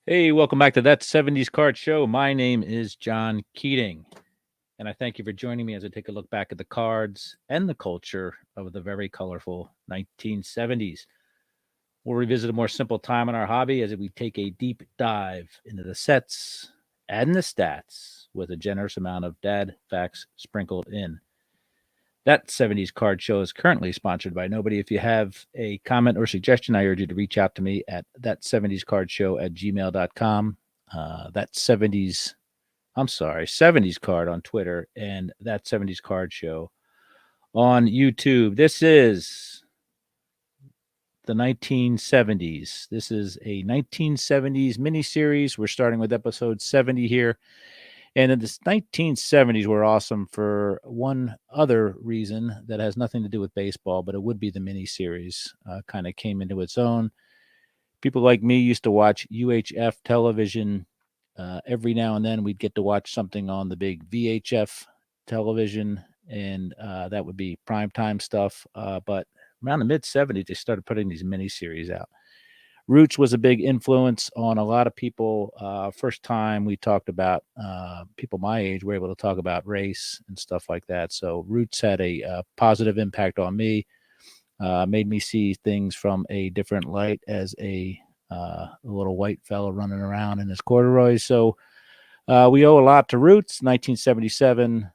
Hey, welcome back to That 70s Card Show. My name is John Keating, and I thank you for joining me as I take a look back at the cards and the culture of the very colorful 1970s. We'll revisit a more simple time in our hobby as we take a deep dive into the sets and the stats with a generous amount of dad facts sprinkled in. That 70s Card Show is currently sponsored by nobody. If you have a comment or suggestion, I urge you to reach out to me at that70scardShow at gmail.com. That 70s, I'm sorry, 70s Card on Twitter and That 70s Card Show on YouTube. This is the 1970s. This is a 1970s miniseries. We're starting with episode 70 here. And in the 1970s were awesome for one other reason that has nothing to do with baseball, but it would be the miniseries. Kind of came into its own. People like me used to watch UHF television. Every now and then we'd get to watch something on the big VHF television, and that would be primetime stuff. But around the mid 70s, they started putting these miniseries out. Roots was a big influence on a lot of people. First time we talked about people my age were able to talk about race and stuff like that. So Roots had a positive impact on me, made me see things from a different light as a little white fellow running around in his corduroys. So we owe a lot to Roots, 1977,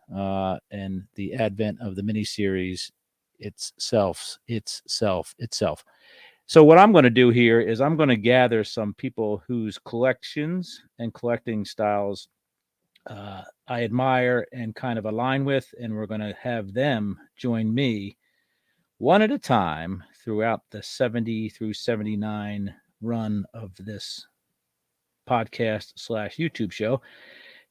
and the advent of the miniseries itself. So what I'm going to do here is I'm going to gather some people whose collections and collecting styles I admire and kind of align with, and we're going to have them join me one at a time throughout the 70 through 79 run of this podcast slash YouTube show.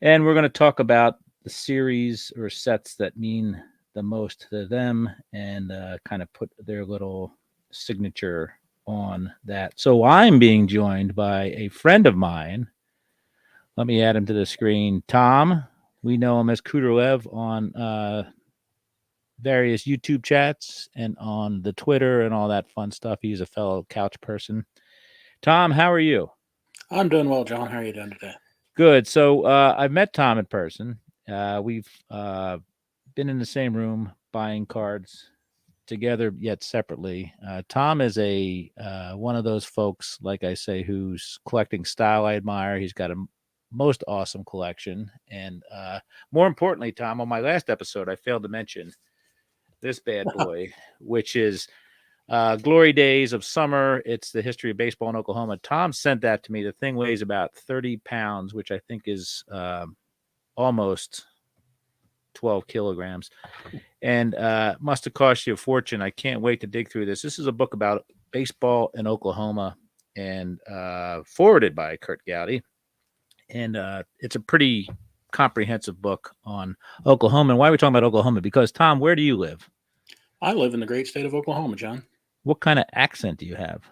And we're going to talk about the series or sets that mean the most to them and kind of put their little signature on that. So I'm being joined by a friend of mine. Let me add him to the screen. Tom, we know him as Cooter Lev on various YouTube chats and on the Twitter and all that fun stuff. He's a fellow couch person. Tom, how are you? I'm doing well, John. How are you doing today? Good. So I've met Tom in person. We've been in the same room buying cards together yet separately. Tom is a one of those folks, like I say, whose collecting style I admire. He's got a most awesome collection, and more importantly, Tom, on my last episode, I failed to mention this bad boy, which is Glory Days of Summer. It's the history of baseball in Oklahoma. Tom sent that to me. The thing weighs about 30 pounds, which I think is almost 12 kilograms, and must have cost you a fortune. I can't wait to dig through this. This is a book about baseball in Oklahoma and forwarded by Kurt Gowdy. And it's a pretty comprehensive book on Oklahoma. And why are we talking about Oklahoma? Because, Tom, where do you live? I live in the great state of Oklahoma, John. What kind of accent do you have?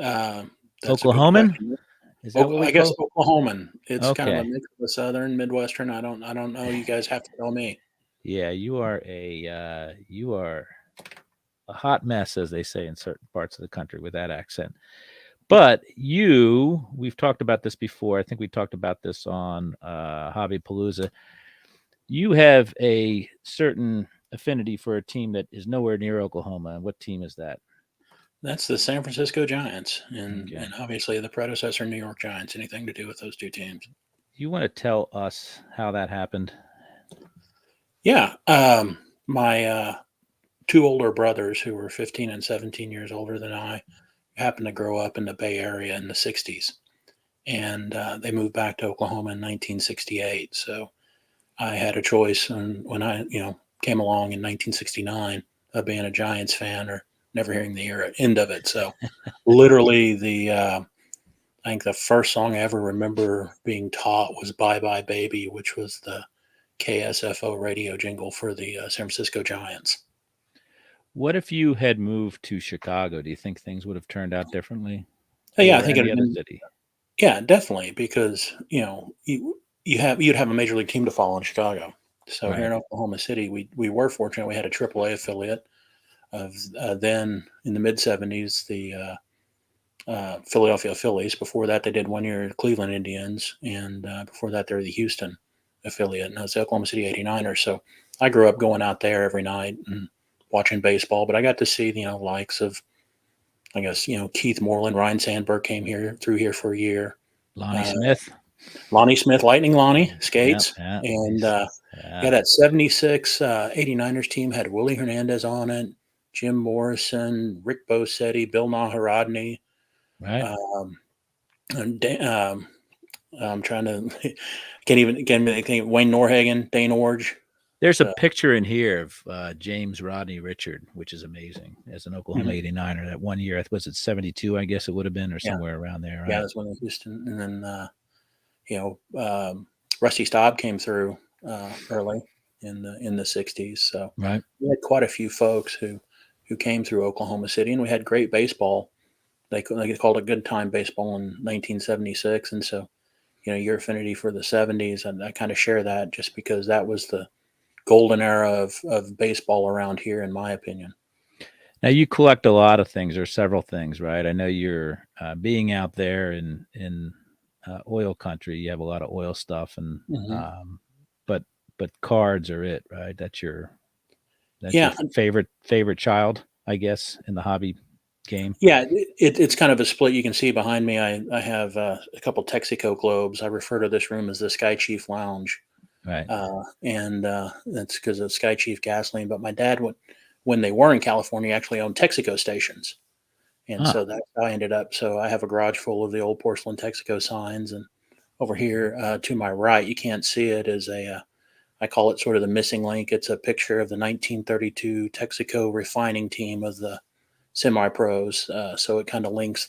Uh, that's a good Oklahoman? question. Is that what we I guess call? Oklahoman. It's kind of a Okay. mix of a Southern, Midwestern. I don't know. You guys have to tell me. Yeah, you are a hot mess, as they say in certain parts of the country with that accent. But we've talked about this before. I think we talked about this on Hobby Palooza. You have a certain affinity for a team that is nowhere near Oklahoma. And what team is that? That's the San Francisco Giants, and Okay. obviously the predecessor New York Giants. Anything to do with those two teams? You want to tell us how that happened? Yeah. My two older brothers, who were 15 and 17 years older than I, happened to grow up in the Bay Area in the '60s, and they moved back to Oklahoma in 1968. So I had a choice, and when I, came along in 1969 of being a Giants fan or never hearing the end of it. So literally, I think the first song I ever remember being taught was "Bye Bye Baby," which was the KSFO radio jingle for the San Francisco Giants. What if you had moved to Chicago? Do you think things would have turned out differently, Yeah, I or think any it'd other been, city? yeah, definitely, because you'd have a major league team to follow in Chicago. So here Right. in Oklahoma City, we were fortunate. We had a AAA affiliate of then in the mid '70s, the Philadelphia Phillies. Before that, they did 1 year Cleveland Indians, and before that, they're the Houston affiliate. Now it's the Oklahoma City 89ers. So I grew up going out there every night and watching baseball. But I got to see likes of, I guess, Keith Moreland, Ryan Sandberg came through here for a year. Lonnie Uh, Smith. Lonnie Smith, Lightning Lonnie, Yeah, skates. yeah, And yeah. yeah, that 76 89ers team had Willie Hernandez on it, Jim Morrison, Rick Bosetti, Bill Naharodny. Right. Um, and I'm trying to, can't even think, Wayne Norhagen, Dane Orge. There's a So, picture in here of James Rodney Richard, which is amazing, as an Oklahoma mhm, 89er. That 1 year, was it 72, I guess it would have been, or yeah, somewhere around there, yeah, right? that's when they Houston. And then, you know, Rusty Staub came through early in the 60s. So Right. we had quite a few folks who came through Oklahoma City, and we had great baseball. They called it good time baseball in 1976. And so, your affinity for the 70s, and I kind of share that just because that was the golden era of baseball around here, in my opinion. Now you collect a lot of things, or several things, right? I know you're being out there in oil country. You have a lot of oil stuff, and Hmm. um, but cards are it, right? That's your Yeah, favorite child, I guess, in the hobby game, yeah, it's kind of a split. You can see behind me, I have a couple Texaco globes. I refer to this room as the Sky Chief Lounge, right? and that's because of Sky Chief gasoline. But my dad, when they were in California, actually owned Texaco stations, and Ah, so that's how I ended up. So I have a garage full of the old porcelain Texaco signs, and over here to my right, you can't see it, is I call it sort of the missing link. It's a picture of the 1932 Texaco refining team of the semi-pros. So it kind of links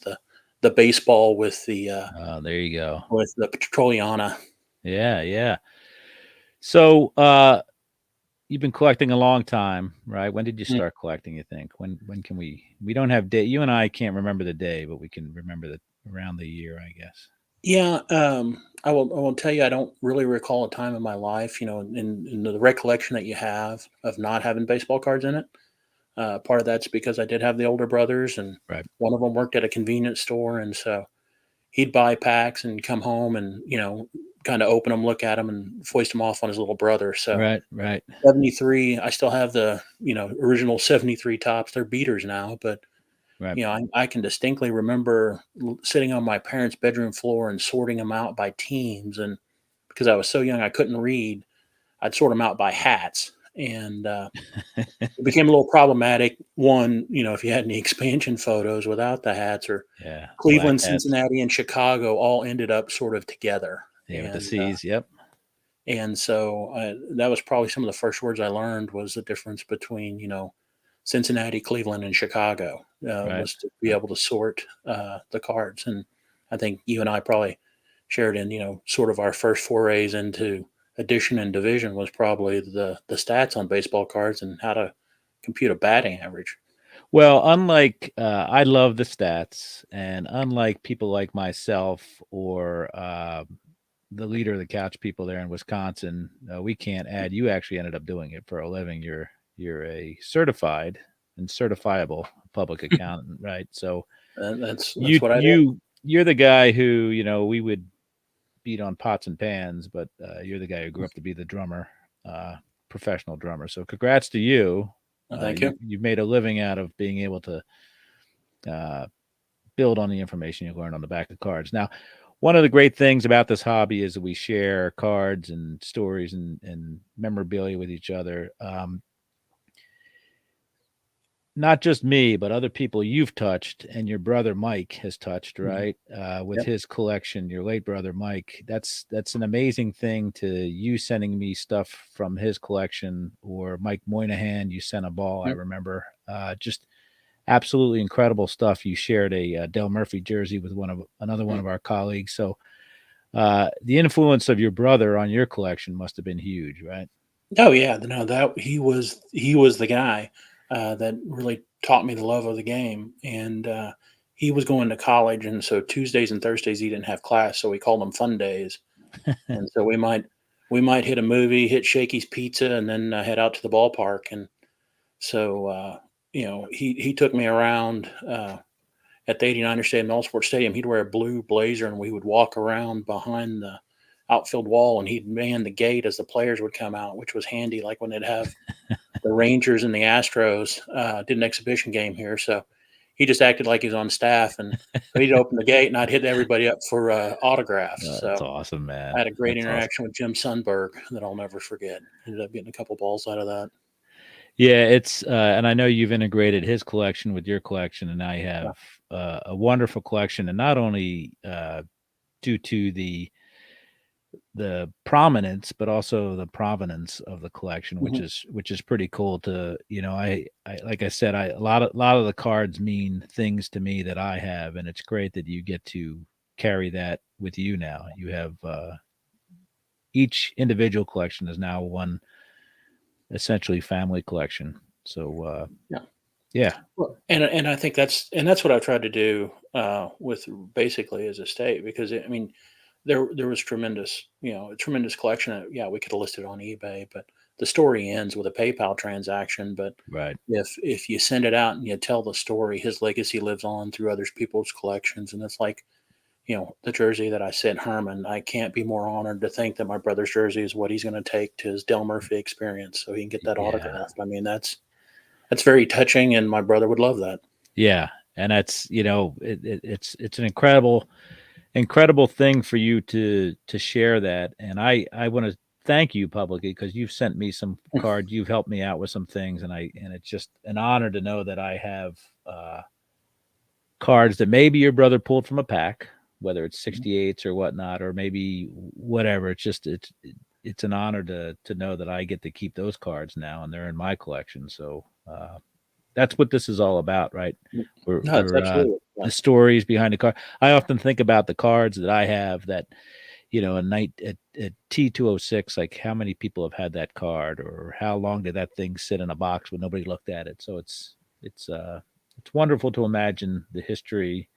the baseball there you go. with the Petroliana. Yeah, yeah. So you've been collecting a long time, right? When did you Mm. start collecting? You think when can we don't have day. You and I can't remember the day, but we can remember the around the year, I guess. Yeah, I will tell you, I don't really recall a time in my life, in the recollection that you have of not having baseball cards in it. Part of that's because I did have the older brothers, and Right. one of them worked at a convenience store, and so he'd buy packs and come home and kind of open them, look at them, and foist them off on his little brother. So Right, right, 73, I still have the original 73 tops. They're beaters now, but right. I can distinctly remember sitting on my parents' bedroom floor and sorting them out by teams. And because I was so young, I couldn't read, I'd sort them out by hats. And it became a little problematic. One, if you had any expansion photos without the hats, or Yeah, black Cleveland, hats. Cincinnati, and Chicago all ended up sort of together. Yeah, with the And C's. Yep. so that was probably some of the first words I learned, was the difference between Cincinnati, Cleveland, and Chicago, Right. was to be Right. able to sort the cards. And I think you and I probably shared in, sort of our first forays into addition and division was probably the stats on baseball cards and how to compute a batting average. Well, unlike I love the stats, and unlike people like myself or the leader of the couch people there in Wisconsin, we can't add. You actually ended up doing it for a living. You're a certified and certifiable public accountant, right? So That's what I do. you're the guy who we would beat on pots and pans, but you're the guy who grew up to be the drummer, uh, professional drummer. So congrats to you. Thank you. You've made a living out of being able to uh, build on the information you learned on the back of cards. Now, one of the great things about this hobby is that we share cards and stories and memorabilia with each other. Not just me, but other people you've touched and your brother Mike has touched, Mhm. right? With Yep. his collection, your late brother Mike. That's an amazing thing, to you sending me stuff from his collection, or Mike Moynihan, you sent a ball, I Yep. remember. Just absolutely incredible stuff. You shared a Del Murphy jersey with another one Mm. of our colleagues. So the influence of your brother on your collection must have been huge, right? Oh yeah, no, that he was the guy that really taught me the love of the game. And he was going to college, and so Tuesdays and Thursdays he didn't have class, so we called them fun days. And so we might hit a movie, hit Shakey's Pizza, and then head out to the ballpark. And so he took me around. at the 89er Stadium, the All Sports Stadium, he'd wear a blue blazer and we would walk around behind the outfield wall and he'd man the gate as the players would come out, which was handy. Like when they'd have the Rangers and the Astros did an exhibition game here. So he just acted like he was on staff and so he'd open the gate and I'd hit everybody up for autographs. That's So awesome, I man. had a great That's awesome. interaction with Jim Sundberg that I'll never forget. Ended up getting a couple balls out of that. Yeah, it's and I know you've integrated his collection with your collection, and I Yeah. have a wonderful collection, and not only due to the prominence, but also the provenance of the collection, Mhm. which is pretty cool. To I like I said, a lot of the cards mean things to me that I have, and it's great that you get to carry that with you now. You have each individual collection is now one essentially family collection. So Yeah. yeah, Well, and I think that's what I've tried to do with basically as a state because I mean there was tremendous a tremendous collection. Yeah, we could have listed on eBay, but the story ends with a PayPal transaction. But right. if you send it out and you tell the story, his legacy lives on through other people's collections, and it's like the jersey that I sent Herman. I can't be more honored to think that my brother's jersey is what he's going to take to his Del Murphy experience, so he can get that Yeah. autographed. I mean that's very touching, and my brother would love that. Yeah, and that's it's an incredible thing for you to share that, and I want to thank you publicly because you've sent me some cards, you've helped me out with some things, and it's just an honor to know that I have cards that maybe your brother pulled from a pack, whether it's 68s or whatnot, or maybe whatever. It's an honor to know that I get to keep those cards now, and they're in my collection. So that's what this is all about, right? No, it's We're absolutely yeah. the stories behind the card. I often think about the cards that I have that a night at T206, like how many people have had that card, or how long did that thing sit in a box when nobody looked at it? So it's wonderful to imagine the history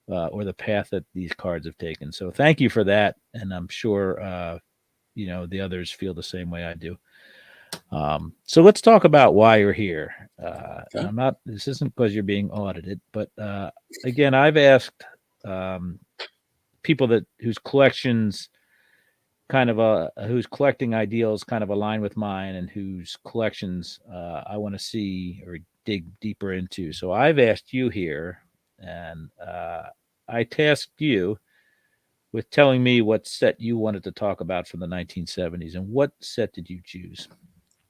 or the path that these cards have taken. So thank you for that, and I'm sure the others feel the same way I do. So let's talk about why you're here. And Okay. I'm not. This isn't because you're being audited, but again, I've asked um, people that whose collections whose collecting ideals kind of align with mine, and whose collections I want to see or dig deeper into. So I've asked you here, and I tasked you with telling me what set you wanted to talk about from the 1970s. And what set did you choose?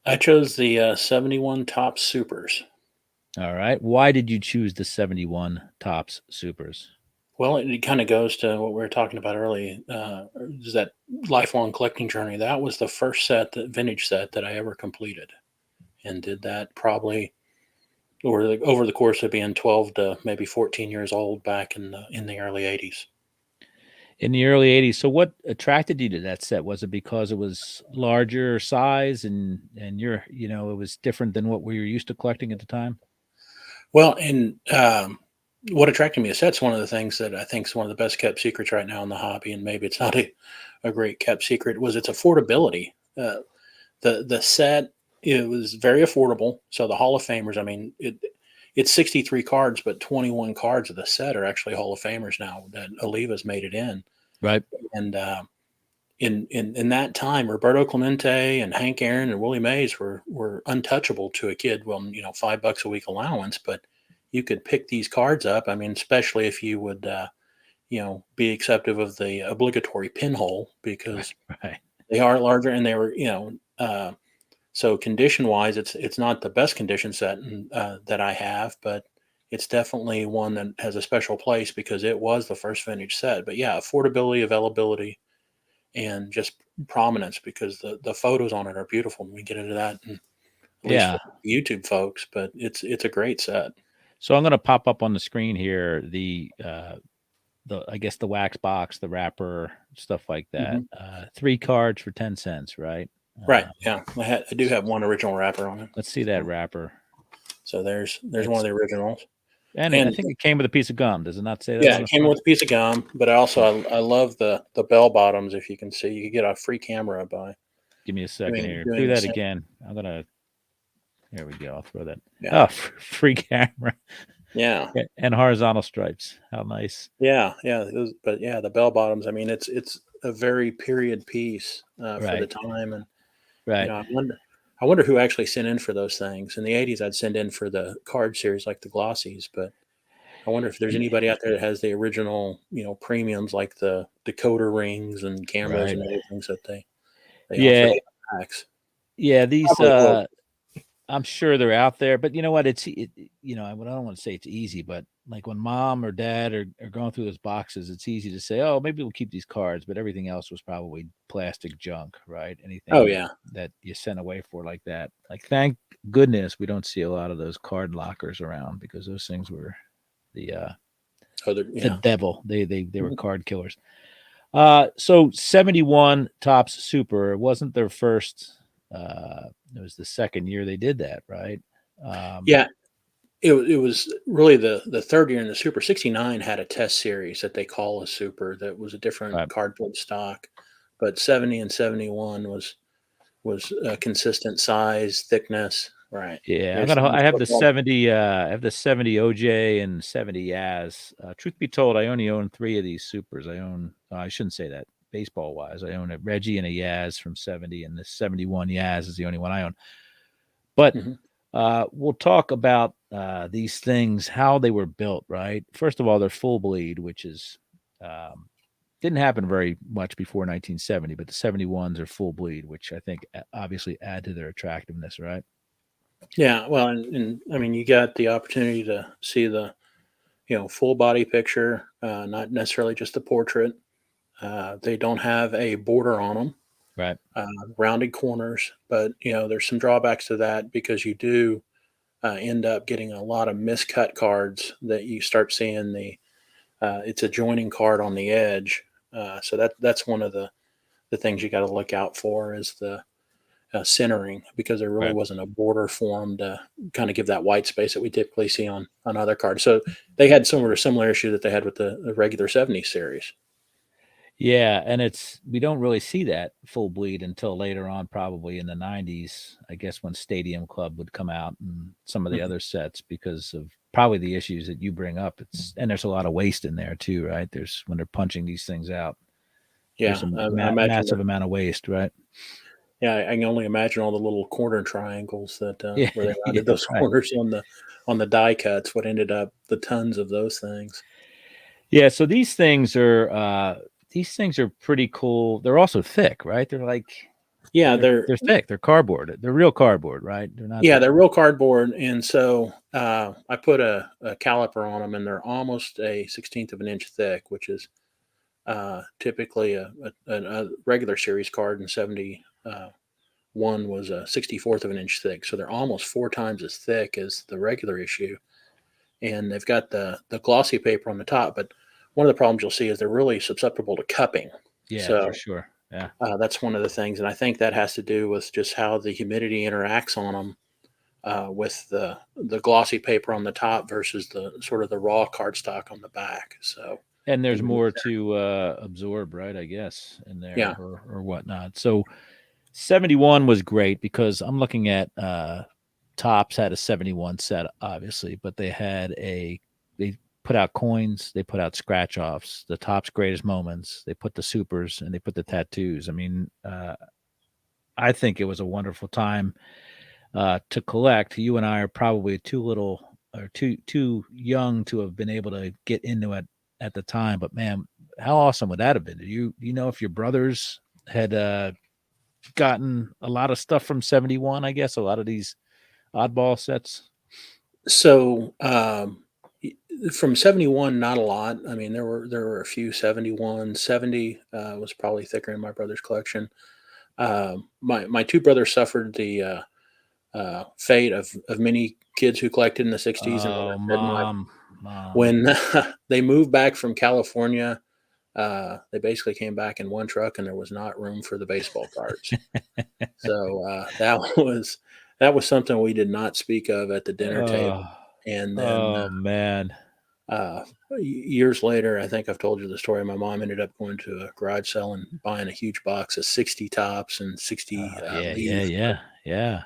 I chose the 71 Top Supers. All right. Why did you choose the 71 Tops Supers? Well, it kind of goes to what we were talking about earlier. Is that lifelong collecting journey? That was the first that vintage set that I ever completed, and did that probably over the course of being 12 to maybe 14 years old back in the early 80s. In the early 80s. So what attracted you to that set? Was it because it was larger size, and it was different than what we were used to collecting at the time? Well, and what attracted me to sets, one of the things that I think is one of the best kept secrets right now in the hobby, and maybe it's not a great kept secret, was its affordability. The set, it was very affordable. So the Hall of Famers, I mean, it's 63 cards, but 21 cards of the set are actually Hall of Famers now that Oliva's made it in. Right. And in that time, Roberto Clemente and Hank Aaron and Willie Mays were untouchable to a kid. Well, $5 a week allowance, but you could pick these cards up. I mean, especially if you would, be acceptive of the obligatory pinhole because Right. they are larger and they were, so condition wise, it's not the best condition set that I have, but it's definitely one that has a special place because it was the first vintage set. But yeah, affordability, availability, and just prominence because the photos on it are beautiful. And we get into that, at least Yeah. for YouTube folks, but it's a great set. So I'm going to pop up on the screen here the I guess the wax box, the wrapper, stuff like that. Hmm. 3 cards for 10 cents, right? Right? Uh, Yeah, I do have one original wrapper on it. let's see that wrapper. So there's one of It's the originals, and I and think it came with a piece of gum. Does it not say that yeah, on it the came front? with a piece of gum. But I love the bell bottoms. If you can see, you could get a free camera by Give me a second doing here. Do doing the that same. again. I'm gonna. Here we go. I'll throw that. Yeah, Oh, free camera. Yeah. And horizontal stripes. How nice. Yeah, yeah, but yeah, the bell bottoms. I mean, it's a very period piece for the Right. time, and Right. I wonder who actually sent in for those things. In the '80s, I'd send in for the card series like the glossies, but I wonder if there's Ye- anybody out there that has the original, premiums like the decoder rings and cameras Right. and everything that they offered Yeah. in the packs. Yeah. These Probably will. I'm sure they're out there, but you know what? I don't want to say it's easy, but like when mom or dad are going through those boxes, it's easy to say, oh, maybe we'll keep these cards, but everything else was probably plastic junk, right? Oh Anything yeah. that you sent away for like that. Like, thank goodness we don't see a lot of those card lockers around because those things were the uh Oh, the yeah. devil. They were Mhm. card killers. So 71 Tops Super, it wasn't their first it was the second year they did that, right? Um, Yeah. It was really the third year in the Super. '69 had a test series that they call a Super that was a different right. cardboard stock, but '70 and '71 was consistent size, thickness. Right. Yeah, There's I have the football. 70 I have the 70 OJ and 70 Yaz. Truth be told, I only own 3 of these supers. I shouldn't say that baseball wise. I own a Reggie and a Yaz from 70, and the 71 Yaz is the only one I own. But Mhm. we'll talk about these things, how they were built, right? First of all, they're full bleed, which is um, didn't happen very much before 1970, but the 71s are full bleed, which I think obviously add to their attractiveness, right? Yeah, well, and I mean, you got the opportunity to see the full body picture, not necessarily just the portrait. They don't have a border on them, Right. rounded corners, but there's some drawbacks to that because you do end up getting a lot of miscut cards that you start seeing it's a joining card on the edge. So that's one of the things you got to look out for is the centering because there really Right. wasn't a border formed to kind of give that white space that we typically see on other cards. So they had some of a similar issue that they had with the regular '70s series. Yeah, and we don't really see that full bleed until later on, probably in the 90s, I guess, when Stadium Club would come out and some of the Mhm. other sets because of probably the issues that you bring up. And there's a lot of waste in there too, right? There's when they're punching these things out, there's Yeah, a I imagine massive amount of waste, right? yeah, I can only imagine all the little corner triangles that Yeah, where they yeah, rounded those right. corners on the die cuts. What ended up the tons of those things. Yeah, so these things are pretty cool. They're also thick, right? Yeah, They're thick. They're cardboard. They're real cardboard, right? They're not they're real cardboard, and so I put a caliper on them, and they're almost a 16th of an inch thick, which is typically a regular series card in '70. One was a 64th of an inch thick, so they're almost 4 times as thick as the regular issue. And they've got the glossy paper on the top, but one of the problems you'll see is they're really susceptible to cupping. yeah, for So sure. Yeah. that's one of the things, and I think that has to do with just how the humidity interacts on them with the glossy paper on the top versus the sort of the raw cardstock on the back. So And there's and more to absorb, right? I guess in there yeah, or whatnot. So 71 was great because I'm looking at Tops had a 71 set, obviously, but they put out coins, they put out scratch offs, the Tops greatest moments, they put the supers, and they put the tattoos. I mean, I think it was a wonderful time to collect. You and I are probably too little or too young to have been able to get into it at the time. But man, how awesome would that have been? Do you know if your brothers had gotten a lot of stuff from 71? I guess a lot of these oddball sets. so from '71, not a lot. I mean, there were a few '71. '70 was probably thicker in my brother's collection. My two brothers suffered the fate of many kids who collected in the '60s, and when Oh, I said mom. when they moved back from California, they basically came back in one truck, and there was not room for the baseball cards. So that was something we did not speak of at the dinner table. Oh, And then oh man. years later, I think I've told you the story. My mom ended up going to a garage sale and buying a huge box of 60 tops and 60 Yeah, yeah, leaves. yeah, yeah.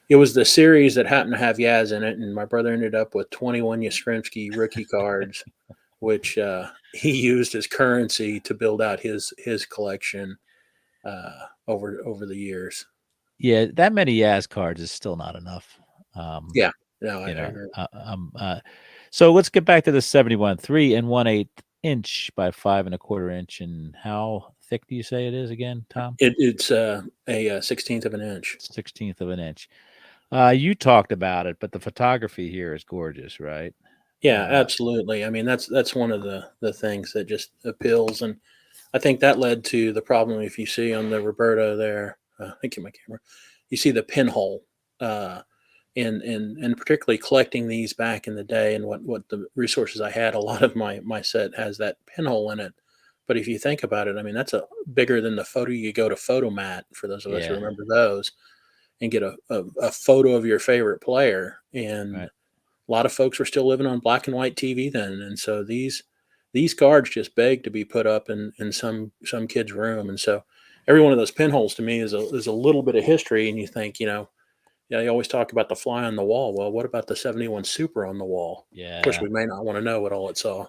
It it was the series that happened to have Yaz in it, and my brother ended up with 21 Yastrzemski rookie cards, which he used as currency to build out his collection over the years. Yeah, that many Yaz cards is still not enough. Um, Yeah, no, I you know, agree. so let's get back to the 71, 3 1/8 inch by 5 1/4 inch. And how thick do you say it is again, Tom? It's a 16th of an inch. 16th of an inch. You talked about it, but the photography here is gorgeous, right? Yeah, Uh, absolutely. I mean, that's one of the things that just appeals, and I think that led to the problem. If you see on the Roberta there, I get my camera. You see the pinhole, and particularly collecting these back in the day, and what the resources I had. A lot of my set has that pinhole in it. But if you think about it, I mean, that's a bigger than the photo. You go to Photomat for those of us who yeah, remember those, and get a photo of your favorite player. And right. a lot of folks were still living on black and white TV then, and so these cards just beg to be put up in some kid's room. And so every one of those pinholes to me is a little bit of history. And you think, yeah, you always talk about the fly on the wall. Well, what about the 71 Super on the wall? Of course, Yeah. we may not want to know what all it saw.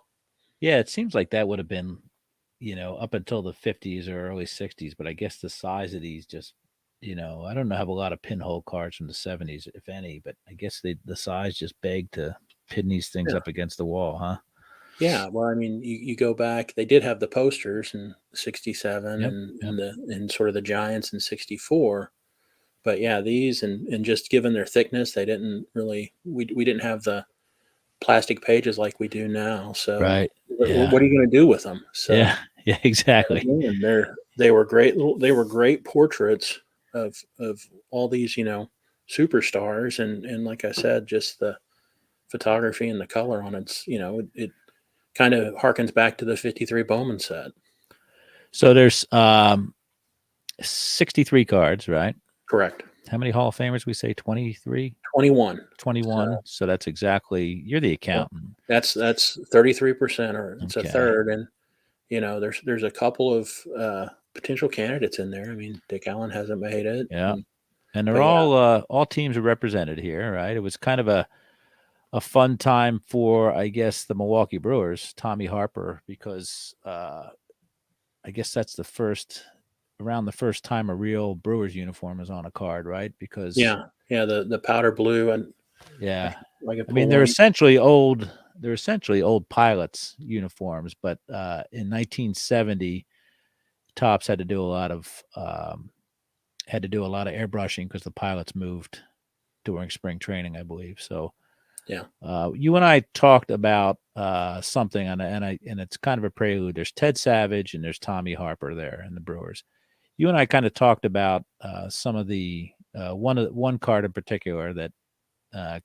Yeah, it seems like that would have been, up until the 50s or early 60s, but I guess the size of these just, I don't know, have a lot of pinhole cards from the 70s, if any, but I guess the size just begged to pin these things Yeah. up against the wall, huh? Yeah. Well, I mean, you go back, they did have the posters in 67 Yep. and Yep. and sort of the Giants in 64. But yeah, these and just given their thickness, they didn't really, we didn't have the plastic pages like we do now. So Right. what Yeah. are you going to do with them? Yeah. So Yeah, exactly. again, they were great. They were great portraits of all these superstars, and like I said, just the photography and the color on it kind of harkens back to the 53 Bowman set. So there's 63 cards, right? Correct. How many Hall of Famers we say? 23? 21. So 21. So that's exactly, you're the yeah, accountant. that's 33%, or it's a Okay. third. And there's a couple of potential candidates in there. I mean, Dick Allen hasn't made it, Yeah. And they're but yeah, all teams are represented here, right? It was kind of a fun time for, I guess, the Milwaukee Brewers, Tommy Harper, because I guess that's around the first time a real Brewers uniform is on a card, right? Because yeah, the powder blue, and I yeah, can, I can I mean pull one. they're essentially old pilots uniforms, but in 1970, Tops had to do a lot of airbrushing because the pilots moved during spring training, I believe. So Yeah, you and I talked about something, and it's kind of a prelude. There's Ted Savage and there's Tommy Harper there in the Brewers. You and I kind of talked about some of the one card in particular that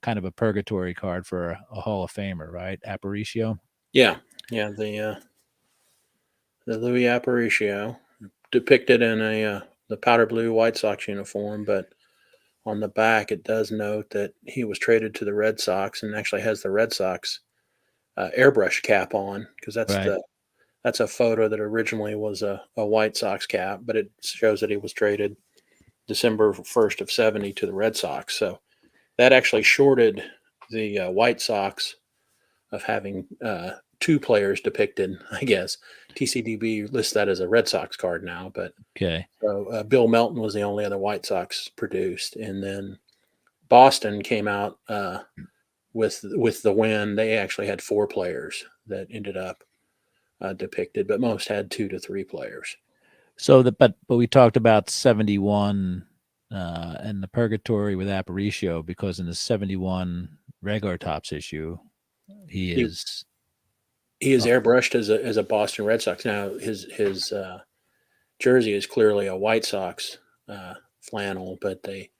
kind of a purgatory card for a Hall of Famer, right? Aparicio. yeah, yeah. The Louis Aparicio depicted in the powder blue White Sox uniform, but on the back it does note that he was traded to the Red Sox and actually has the Red Sox airbrush cap on, because Right. that's a photo that originally was a White Sox cap, but it shows that he was traded December 1st of 70 to the Red Sox. So that actually shorted the White Sox of having two players depicted, I guess. TCDB lists that as a Red Sox card now, but Okay. so Bill Melton was the only other White Sox produced, and then Boston came out with the win. They actually had four players that ended up depicted, but most had 2 to 3 players. So but we talked about 71 and the purgatory with Aparicio because in the 71 regular tops issue, he He is he is uh, airbrushed as a Boston Red Sox. Now his jersey is clearly a White Sox flannel, but they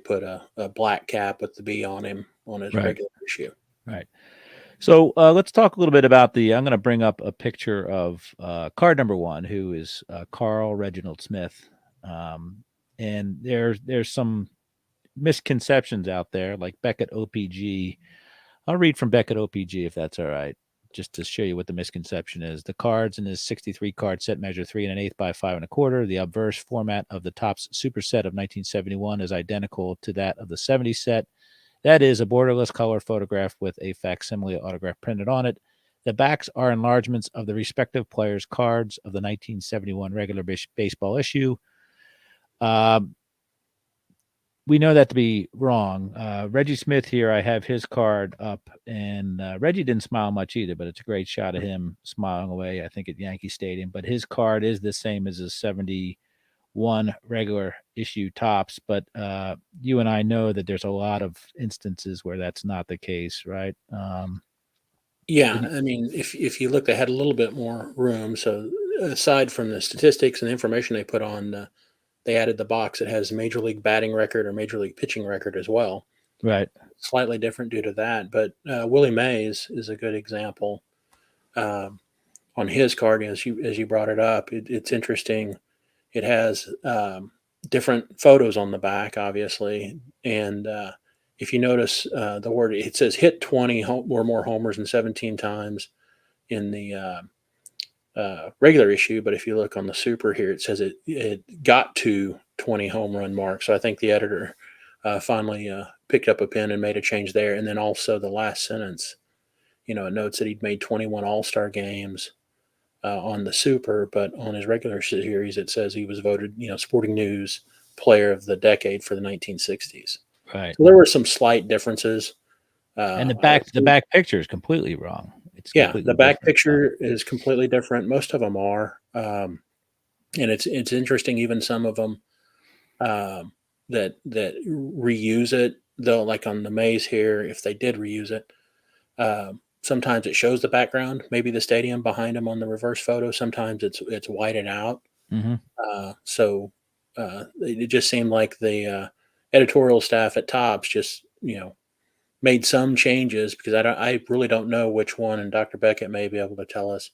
put a black cap with the B on him on his right, regular issue. right. So let's talk a little bit about I'm going to bring up a picture of card number one, who is Carl Reginald Smith. Um, and there's some misconceptions out there, like Beckett OPG. I'll read from Beckett OPG if that's all right. just to show you what the misconception is. The cards in this 63 card set measure 3 1/8 by 5 1/4. The obverse format of the Topps Super Set of 1971 is identical to that of the 70 set. That is a borderless color photograph with a facsimile autograph printed on it. The backs are enlargements of the respective players' cards of the 1971 regular baseball issue. We know that to be wrong. Reggie Smith here, I have his card up, and Reggie didn't smile much either, but it's a great shot of him smiling away, I think, at Yankee Stadium. But his card is the same as his 71 regular issue Topps. But you and I know that there's a lot of instances where that's not the case, right? Yeah, I mean, if you look, they had a little bit more room. So aside from the statistics and the information they put on, they added the box that has major league batting record or major league pitching record as well. Right. Slightly different due to that, but Willie Mays is a good example. On his card, as you brought it up, it's interesting. It has different photos on the back, obviously, and if you notice the word, it says hit 20 or more homers and 17 times in the regular issue, but if you look on the super here, it says it got to 20 home run mark. So I think the editor finally picked up a pen and made a change there. And then also the last sentence, it notes that he'd made 21 All-Star games on the super, but on his regular series, it says he was voted, Sporting News Player of the Decade for the 1960s. Right. So there were some slight differences. And the back picture is completely wrong. It's Yeah, completely the back different. picture is completely different. Most of them are, and it's interesting. Even some of them that reuse it, though. Like on the maze here, if they did reuse it, sometimes it shows the background, maybe the stadium behind them on the reverse photo. Sometimes it's whited out. Mm-hmm. So it just seemed like the editorial staff at Topps just made some changes because I really don't know which one, and Dr. Beckett may be able to tell us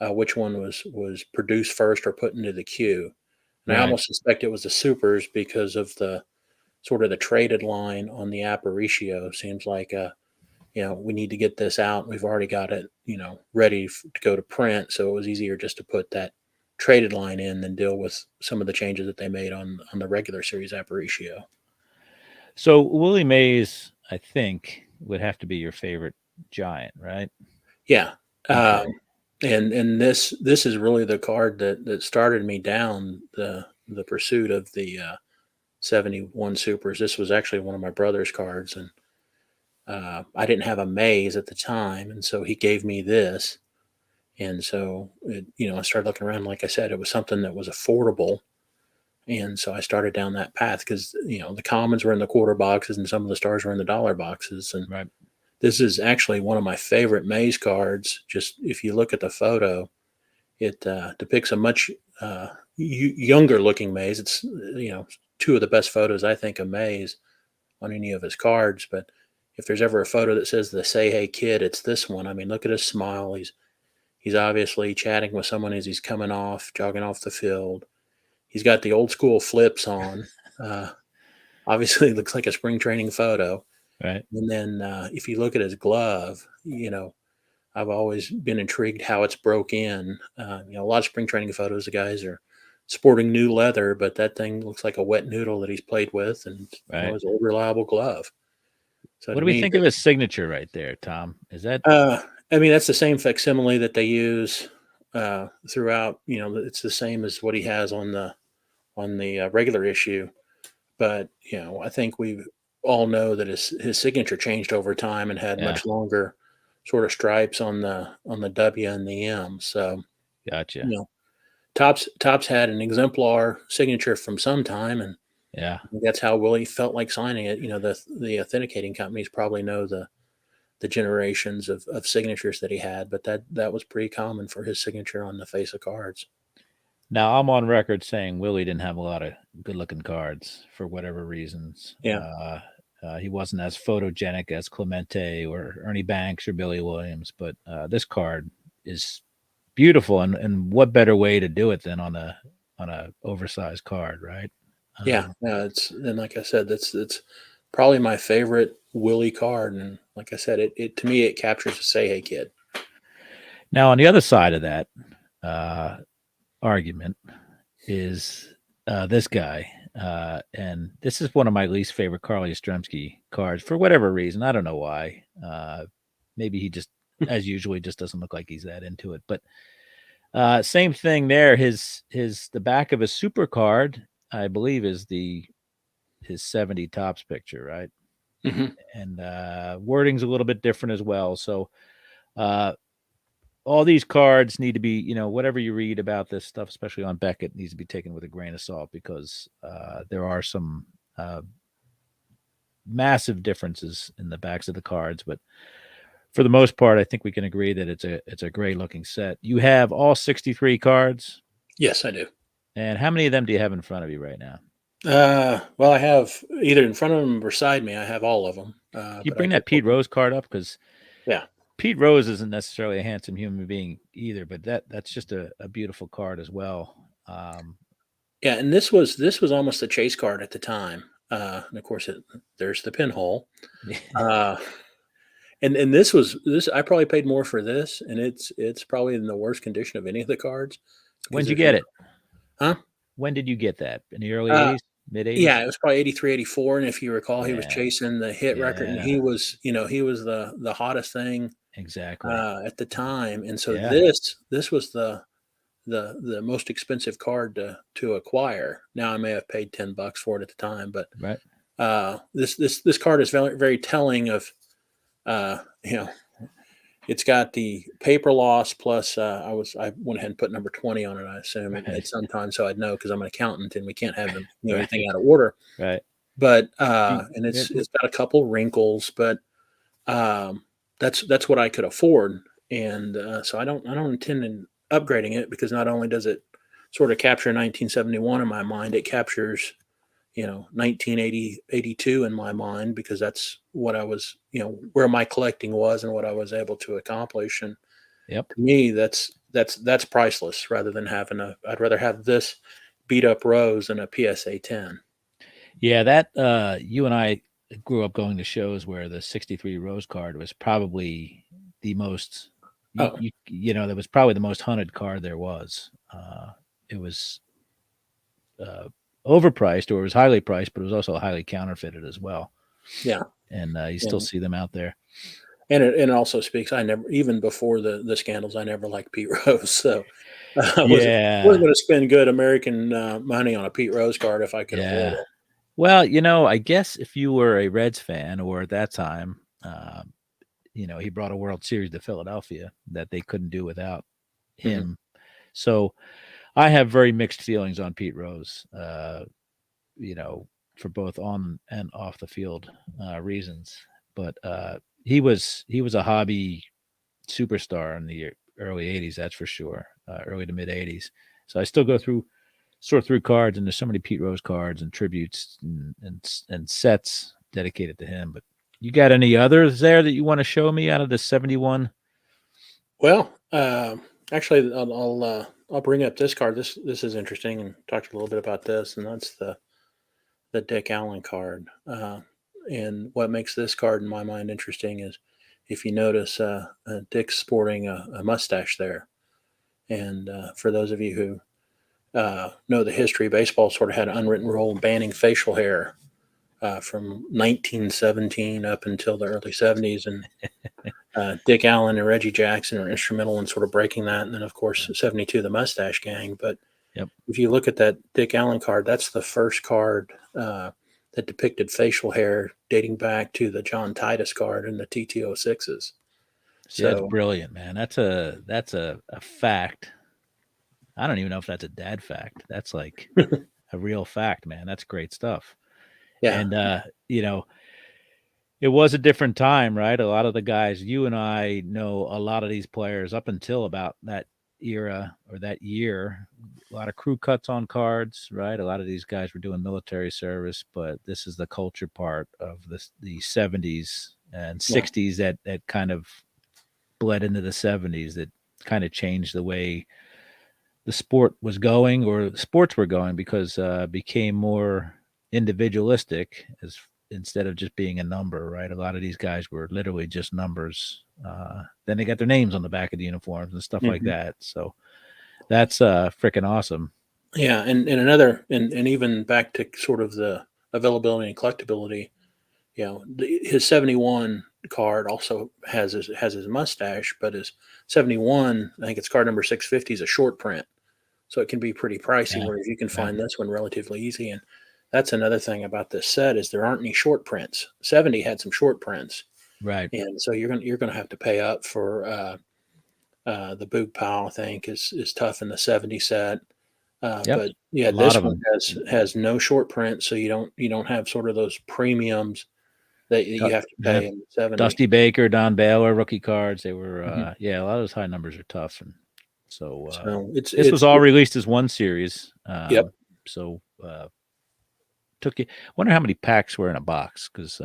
which one was produced first or put into the queue. And I Right. almost suspect it was the supers because of the sort of the traded line on the apparatio. Seems like we need to get this out. We've already got it ready to go to print, so it was easier just to put that traded line in than deal with some of the changes that they made on the regular series apparatio. So Willie Mays, I think, would have to be your favorite Giant, right? Yeah. Okay. And this is really the card that started me down the pursuit of the 71 supers. This was actually one of my brother's cards, and I didn't have a maze at the time, and so he gave me this. And so I started looking around. Like I said, it was something that was affordable, and so I started down that path because the commons were in the quarter boxes and some of the stars were in the dollar boxes. And Right. this is actually one of my favorite maze cards. Just if you look at the photo, it depicts a much younger looking Mays. It's two of the best photos I think of Mays on any of his cards. But if there's ever a photo that says the "Say Hey Kid," it's this one. I mean, look at his smile. He's obviously chatting with someone as he's jogging off the field. He's got the old school flips on. Uh, Obviously, it looks like a spring training photo. Right. And then if you look at his glove, I've always been intrigued how it's broke in. A lot of spring training photos, the guys are sporting new leather, but that thing looks like a wet noodle that he's played with, and Right. his old reliable glove. So What to do we me, think of his signature right there, Tom? Is that I mean, that's the same facsimile that they use throughout. It's the same as what he has on the regular issue. But I think we all know that his signature changed over time and had yeah, much longer sort of stripes on the W and the M. So gotcha. you know, Topps had an exemplar signature from some time, and Yeah. that's how Willie felt like signing it. The authenticating companies probably know the generations of signatures that he had, but that was pretty common for his signature on the face of cards. Now I'm on record saying Willie didn't have a lot of good looking cards for whatever reasons. Yeah, He wasn't as photogenic as Clemente or Ernie Banks or Billy Williams, but this card is beautiful, and what better way to do it than on a oversized card, right? yeah. It's and like I said, that's probably my favorite Willie card, and like I said, it to me it captures a say hey kid. Now, on the other side of that uh, argument is this guy. And this is one of my least favorite Carl Yastrzemski cards for whatever reason. I don't know why. Maybe he just, as usual, he just doesn't look like he's that into it. But same thing there. His the back of his super card, I believe, is the his 70 tops picture, right? Hmm. And wording's a little bit different as well. So uh, all these cards need to be, whatever you read about this stuff, especially on Beckett, needs to be taken with a grain of salt because there are some massive differences in the backs of the cards. But for the most part, I think we can agree that it's a great looking set. You have all 63 cards, Yes, I do. and how many of them do you have in front of you right now? Well, I have either in front of them or beside me. I have all of them, Can you but I bring could that Pete Rose card up? Because yeah, Pete Rose isn't necessarily a handsome human being either, but that's just a beautiful card as well. yeah. And this was almost a chase card at the time. And of course, there's the pinhole. Uh, and this I probably paid more for this, and it's probably in the worst condition of any of the cards because When'd you if you get it? huh When did you get that? In the early uh 80s, mid 80s? yeah, it was probably 83, 84. And if you recall, he was Yeah, chasing the hit record, and yeah, he was the hottest thing exactly. at the time. And so Yeah, this was the most expensive card to acquire. Now I may have paid $10 for it at the time, but right. this card is very very telling of uh, you know it's got the paper loss plus I went ahead and put number 20 on it. I assume at Right, some time, so I'd know because I'm an accountant and we can't have them anything right, out of order. right. But You- and it- it's got a couple wrinkles, but um, that's what I could afford, and so I don't intend in upgrading it because not only does it sort of capture 1971 in my mind, it captures 1980 82 in my mind because that's what I was where my collecting was and what I was able to accomplish. And Yep. to me, that's priceless. Rather than having I'd rather have this beat up Rose than a PSA 10. Yeah, that you and I grew up going to shows where the 63 Rose card was probably the most Oh that was probably the most hunted card there was. It was uh, overpriced or it was highly priced, but it was also highly counterfeited as well. yeah, And you still and see them out there. and it also speaks. I never, even before the scandals, I never liked Pete Rose, so I wasn't Yeah, going to spend good American money on a Pete Rose card if I could avoid yeah. it. Well, I guess if you were a Reds fan, or at that time, he brought a World Series to Philadelphia that they couldn't do without Hmm. him. So I have very mixed feelings on Pete Rose, you know, for both on and off the field reasons. But he was a hobby superstar in the early '80s, that's for sure, early to mid '80s. So I still sort through cards, and there's so many Pete Rose cards and tributes and sets dedicated to him. But you got any others there that you want to show me out of the 71? Well, actually, I'll bring up this card. This is interesting, and talk to you a little bit about this, and that's the Dick Allen card. And what makes this card in my mind interesting is if you notice, Dick's sporting a mustache there. And for those of you who know the history, baseball sort of had an unwritten rule in banning facial hair from 1917 up until the early 70s. And Dick Allen and Reggie Jackson are instrumental in sort of breaking that. And then, of course, 72, the Mustache Gang. But Yep. if you look at that Dick Allen card, that's the first card that depicted facial hair dating back to the John Titus card and the TT06s. See, that's So, brilliant, man. That's a fact. I don't even know if that's a dad fact. That's like a real fact, man. That's great stuff. yeah, And it was a different time, right? A lot of the guys, you and I know a lot of these players up until about that era or that year. A lot of crew cuts on cards, right? A lot of these guys were doing military service, but this is the culture part of the 70s and yeah, 60s that kind of bled into the 70s, that kind of changed the way the sport was going or sports were going because became more individualistic as instead of just being a number, right? A lot of these guys were literally just numbers. Then they got their names on the back of the uniforms and stuff like Mhm. that. So that's freaking awesome. Yeah, and another and even back to sort of the availability and collectability, his 71 card also has his mustache, but his 71, I think it's card number 650 is a short print. So it can be pretty pricey, Yeah. whereas you can Right. find this one relatively easy. And that's another thing about this set is there aren't any short prints. 70 had some short prints, Right. and so you're gonna have to pay up for the boot pile. I think is tough in the 70 set. Yep. But yeah, A lot this of one them. has no short print, so you don't have sort of those premiums that you have to Yeah. pay in the 70. Dusty Baker, Don Baylor, rookie cards. They were, Mhm. yeah, a lot of those high numbers are tough. And so So it's this was it's all it, released as one series. yep. So took you, wonder how many packs were in a box because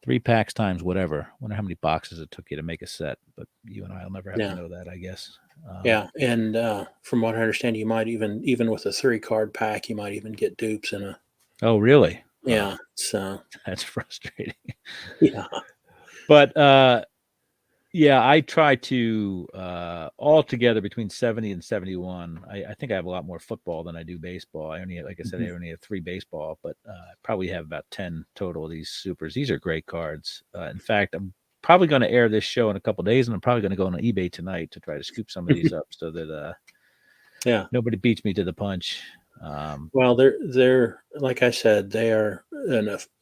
3 packs times whatever. Wonder how many boxes it took you to make a set. But you and I will never have to Yeah. know that, I guess. Yeah, and from what I understand, you might even with a 3 card pack, you might even get dupes in a Oh, really? Oh, yeah. So that's frustrating. yeah, But yeah, I try to altogether between 70 and 71. I think I have a lot more football than I do baseball. I only, like I said, mhm, I only have 3 baseball, but I probably have about 10 total of these supers. These are great cards. In fact, I'm probably going to air this show in a couple days, and I'm probably going to go on eBay tonight to try to scoop some of these up so that yeah. nobody beats me to the punch. Um, Well, they're like I said, they are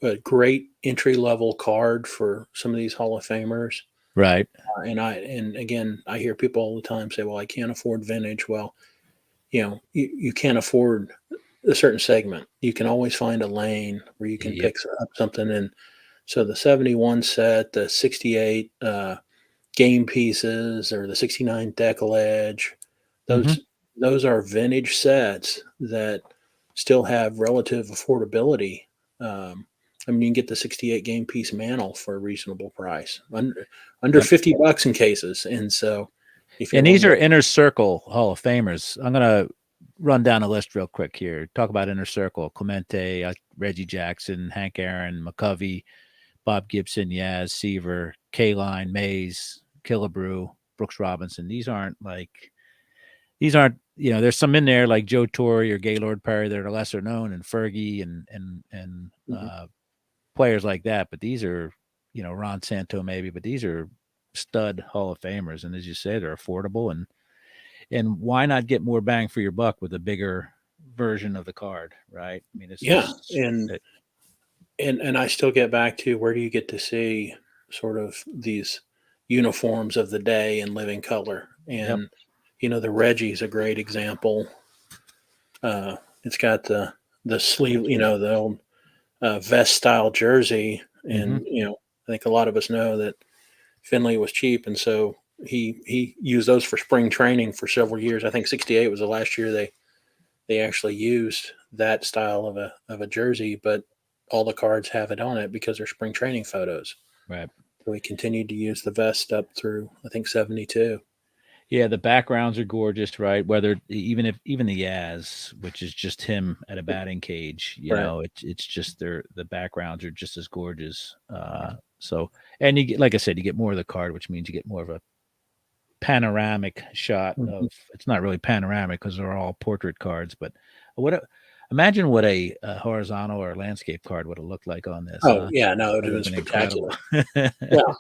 a great entry level card for some of these Hall of Famers. right. And again, I hear people all the time say, "Well, I can't afford vintage." Well, you can't afford a certain segment. You can always find a lane where you can Yep. pick up something. And so the 71 set, the 68 game pieces, or the 69 decal edge, Hmm. those those are vintage sets that still have relative affordability. I mean, you can get the 68 game piece mantle for a reasonable price, under Yep. $50 in cases. And so, if you're And a little these are bit inner circle Hall of Famers. I'm gonna run down a list real quick here. Talk about inner circle: Clemente, Reggie Jackson, Hank Aaron, McCovey, Bob Gibson, Yaz, Seaver, Kaline, Mays, Killebrew, Brooks Robinson. These aren't there's some in there like Joe Torre or Gaylord Perry that are lesser known, and Fergie and Mhm. players like that. But these are Ron Santo maybe, but these are stud Hall of Famers, and as you say, they're affordable, and why not get more bang for your buck with a bigger version of the card, right? I mean, it's Yeah, just and I still get back to, where do you get to see sort of these uniforms of the day in living color? yep. And the Reggie's a great example. It's got the sleeve, the old vest style jersey, Hmm. and I think a lot of us know that Finley was cheap, and so he used those for spring training for several years. I think 68 was the last year they actually used that style of a jersey, but all the cards have it on it because they're spring training photos. Right. So we continued to use the vest up through, I think, 72. Yeah, the backgrounds are gorgeous, right? Whether even the Yaz, which is just him at a batting cage, Right. it's just the backgrounds are just as gorgeous. So and you get, like I said, you get more of the card, which means you get more of a panoramic shot Mhm. of. It's not really panoramic because they're all portrait cards, but imagine what a horizontal or landscape card would have looked like on this, Oh huh? yeah, no, it That would have was been spectacular. incredible. Yeah.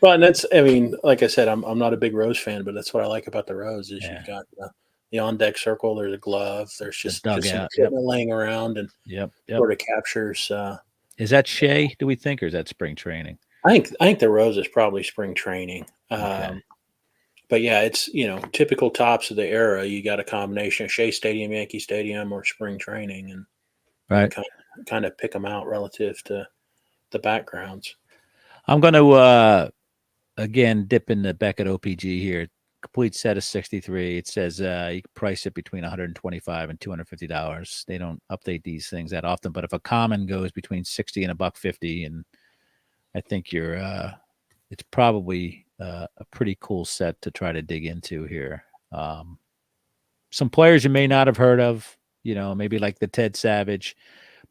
Well, and that's, I mean, like I said, I'm not a big Rose fan, but that's what I like about the Rose is you've Yeah, got the on deck circle. There's a glove. There's the just some dugout. Yep, equipment laying around, and yep, yep. sort of captures. Is that Shea? Do we think, or is that spring training? I think the Rose is probably spring training. Okay, But yeah, it's typical tops of the era. You got a combination of Shea Stadium, Yankee Stadium, or spring training, and you can right. kind of pick them out relative to the backgrounds. I'm going to again dip in the Beckett OPG here. Complete set of 63. It says you can price it between 125 and $250. They don't update these things that often, but if a common goes between 60 and a buck 50, and I think it's probably a pretty cool set to try to dig into here. Some players you may not have heard of, maybe like the Ted Savage,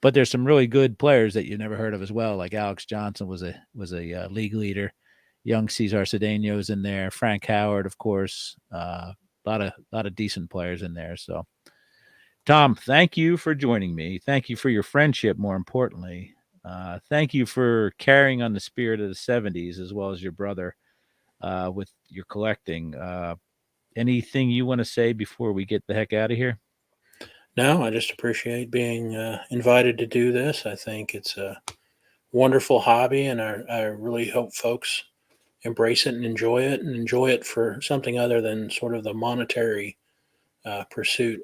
but there's some really good players that you never heard of as well. Like Alex Johnson was a league leader. Young Cesar Cedeno's in there. Frank Howard, of course. A lot of decent players in there. So, Tom, thank you for joining me. Thank you for your friendship. More importantly, thank you for carrying on the spirit of the '70s as well as your brother with your collecting. Anything you want to say before we get the heck out of here? No, I just appreciate being invited to do this. I think it's a wonderful hobby, and I really hope folks embrace it and enjoy it for something other than sort of the monetary pursuit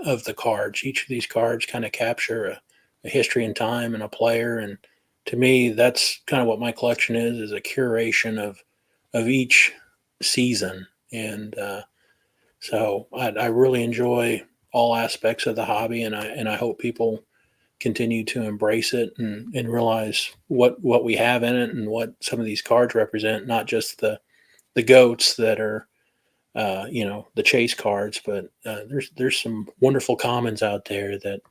of the cards. Each of these cards kind of capture a history and time and a player, and to me, that's kind of what my collection is a curation of each season. And so I really enjoy all aspects of the hobby, and I hope people continue to embrace it and realize what we have in it and what some of these cards represent, not just the goats that are the chase cards, but there's some wonderful commons out there that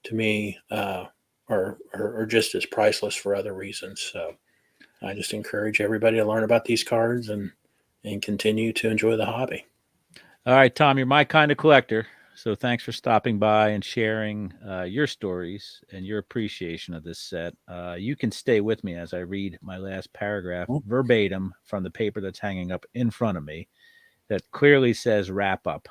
to me are just as priceless for other reasons. So I just encourage everybody to learn about these cards and continue to enjoy the hobby. All right, Tom, you're my kind of collector. So thanks for stopping by and sharing your stories and your appreciation of this set. You can stay with me as I read my last paragraph verbatim from the paper that's hanging up in front of me that clearly says wrap up.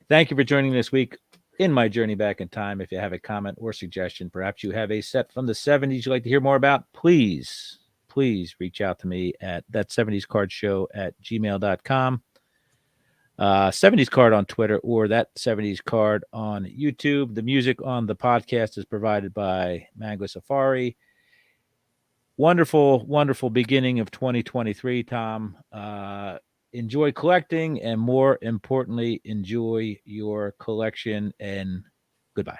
Thank you for joining this week in my journey back in time. If you have a comment or suggestion, perhaps you have a set from the '70s you'd like to hear more about, please reach out to me at ThatSeventiesCardShow at gmail.com. 70s Card on Twitter or that 70s Card on YouTube. The music on the podcast is provided by Mango Safari. Wonderful, wonderful beginning of 2023, Tom. Enjoy collecting and more importantly, enjoy your collection and goodbye.